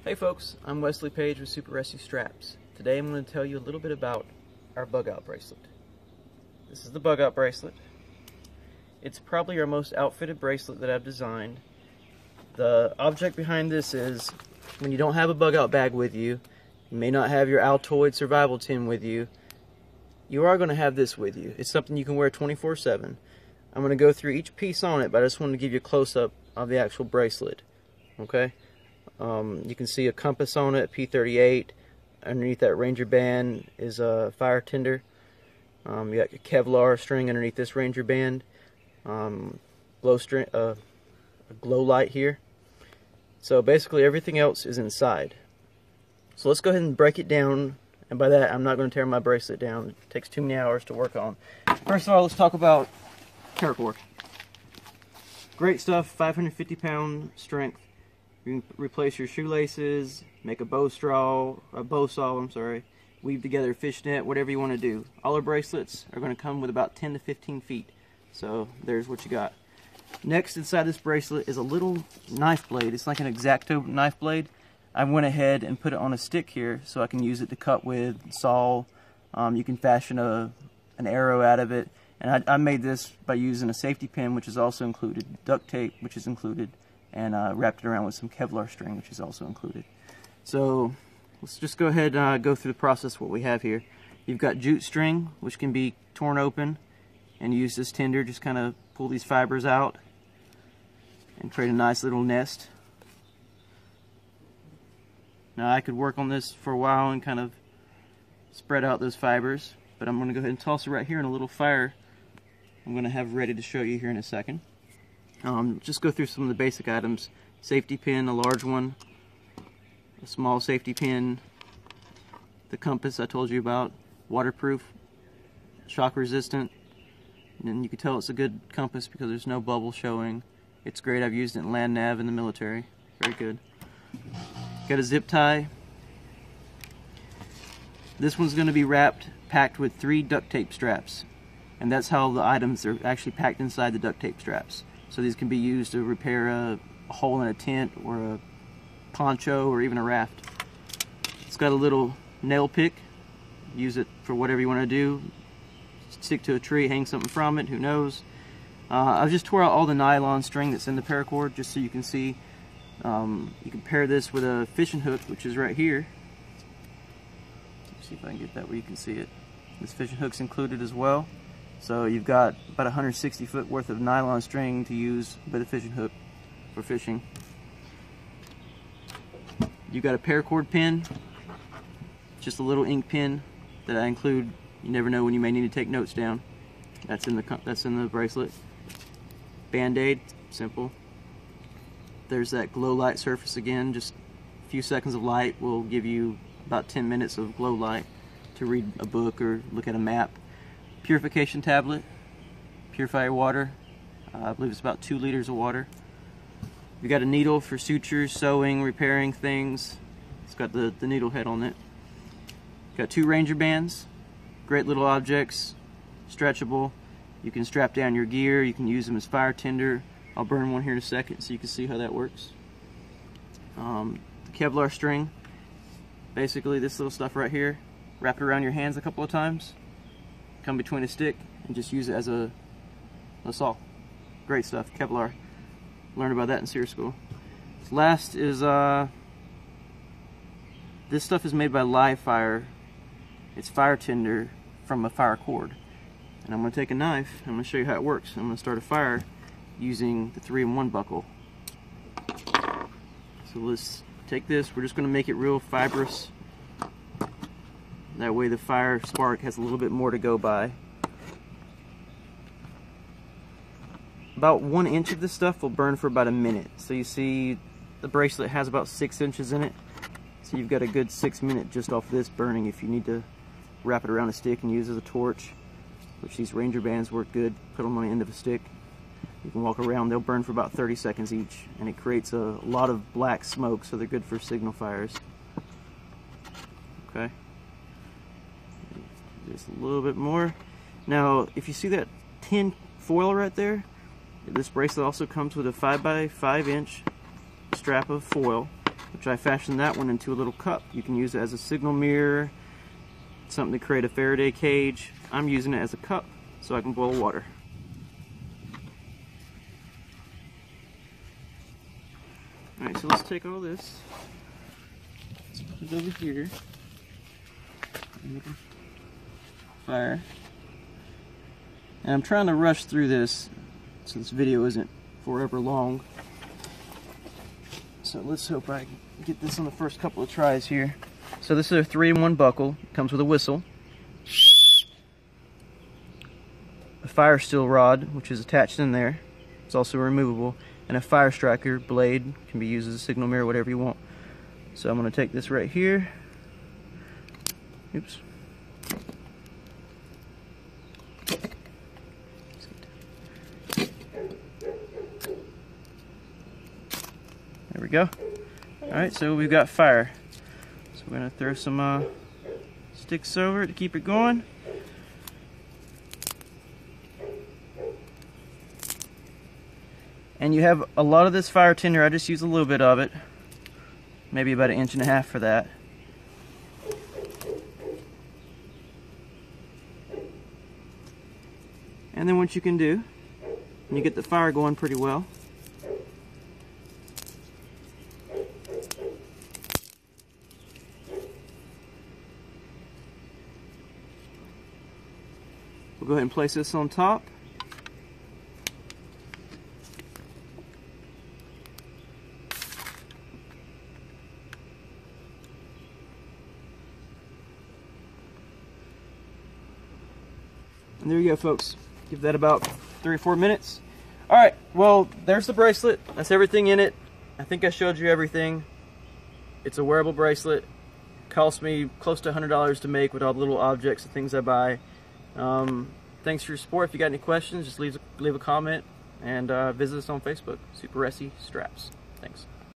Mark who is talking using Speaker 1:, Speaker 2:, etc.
Speaker 1: Hey folks, I'm Wesley Page with Super Rescue Straps. Today I'm going to tell you a little bit about our bug out bracelet. This is the bug out bracelet. It's probably our most outfitted bracelet that I've designed. The object behind this is when you don't have a bug out bag with you, you may not have your Altoid survival tin with you, you are going to have this with you. It's something you can wear 24/7. I'm going to go through each piece on it, but I just wanted to give you a close-up of the actual bracelet. Okay? You can see a compass on it, P38. Underneath that Ranger band is a fire tinder. You got your Kevlar string underneath this Ranger band. A glow light here. So basically everything else is inside. So let's go ahead and break it down. And by that, I'm not going to tear my bracelet down. It takes too many hours to work on. First of all, let's talk about paracord. Great stuff, 550-pound strength. You can replace your shoelaces, make a bow saw, weave together a fishnet, whatever you want to do. All our bracelets are going to come with about 10 to 15 feet. So there's what you got. Next inside this bracelet is a little knife blade. It's like an X-Acto knife blade. I went ahead and put it on a stick here so I can use it to cut with, saw. You can fashion an arrow out of it. And I made this by using a safety pin, which is also included, duct tape, which is included, and wrapped it around with some Kevlar string, which is also included. So let's just go ahead and go through the process what we have here. You've got jute string, which can be torn open, and use this tinder, just kind of pull these fibers out and create a nice little nest. Now I could work on this for a while and kind of spread out those fibers, but I'm going to go ahead and toss it right here in a little fire I'm going to have ready to show you here in a second. Just go through some of the basic items. Safety pin, a large one, a small safety pin, the compass I told you about, waterproof, shock resistant, and you can tell it's a good compass because there's no bubble showing. It's great. I've used it in land nav in the military. Very good. Got a zip tie. This one's going to be packed with 3 duct tape straps, and that's how the items are actually packed inside the duct tape straps. So these can be used to repair a hole in a tent or a poncho or even a raft. It's got a little nail pick. Use it for whatever you want to do. Stick to a tree, hang something from it, who knows. I've just tore out all the nylon string that's in the paracord just so you can see. You can pair this with a fishing hook, which is right here. Let's see if I can get that where you can see it. This fishing hook's included as well. So you've got about 160 foot worth of nylon string to use with a fishing hook for fishing. You've got a paracord pin, just a little ink pen that I include. You never know when you may need to take notes down. That's in the bracelet. Band-aid, simple. There's that glow light surface again. Just a few seconds of light will give you about 10 minutes of glow light to read a book or look at a map. Purification tablet, purify your water. I believe it's about 2 liters of water. You got a needle for sutures, sewing, repairing things. It's got the needle head on it. Got 2 Ranger bands, great little objects, stretchable. You can strap down your gear. You can use them as fire tinder. I'll burn one here in a second so you can see how that works. The Kevlar string, basically this little stuff right here. Wrap it around your hands a couple of times. Come between a stick and just use it as a saw. Great stuff, Kevlar. Learned about that in SEER school. Last is this stuff is made by Live Fire. It's fire tinder from a fire cord. And I'm going to take a knife. I'm going to show you how it works. I'm going to start a fire using the 3-in-1 buckle. So let's take this. We're just going to make it real fibrous. That way the fire spark has a little bit more to go by. About 1 inch of this stuff will burn for about a minute. So you see the bracelet has about 6 inches in it. So you've got a good 6 minutes just off this burning if you need to wrap it around a stick and use it as a torch, which these Ranger bands work good. Put them on the end of a stick. You can walk around, they'll burn for about 30 seconds each, and it creates a lot of black smoke, so they're good for signal fires. Okay. Just a little bit more. Now, if you see that tin foil right there, this bracelet also comes with a 5x5 inch strap of foil. which I fashioned that one into a little cup. You can use it as a signal mirror, something to create a Faraday cage. I'm using it as a cup so I can boil water. Alright, so let's take all this, let's put it over here, fire, and I'm trying to rush through this so this video isn't forever long. So let's hope I can get this on the first couple of tries here. So this is a 3-in-1 buckle. It comes with a whistle, a fire steel rod, which is attached in there. It's also removable, and a fire striker blade. Can be used as a signal mirror, whatever you want. So I'm going to take this right here. Oops. There we go. Alright, so we've got fire. So we're going to throw some sticks over it to keep it going. And you have a lot of this fire tinder. I just use a little bit of it. Maybe about 1.5 inches for that. And then what you can do, when you get the fire going pretty well, we'll go ahead and place this on top. And there you go, folks. Give that about 3 or 4 minutes. Alright, well, there's the bracelet. That's everything in it. I think I showed you everything. It's a wearable bracelet. Cost me close to $100 to make with all the little objects and things I buy. Thanks for your support. If you got any questions, just leave a comment, and visit us on Facebook. Super Resi Straps. Thanks.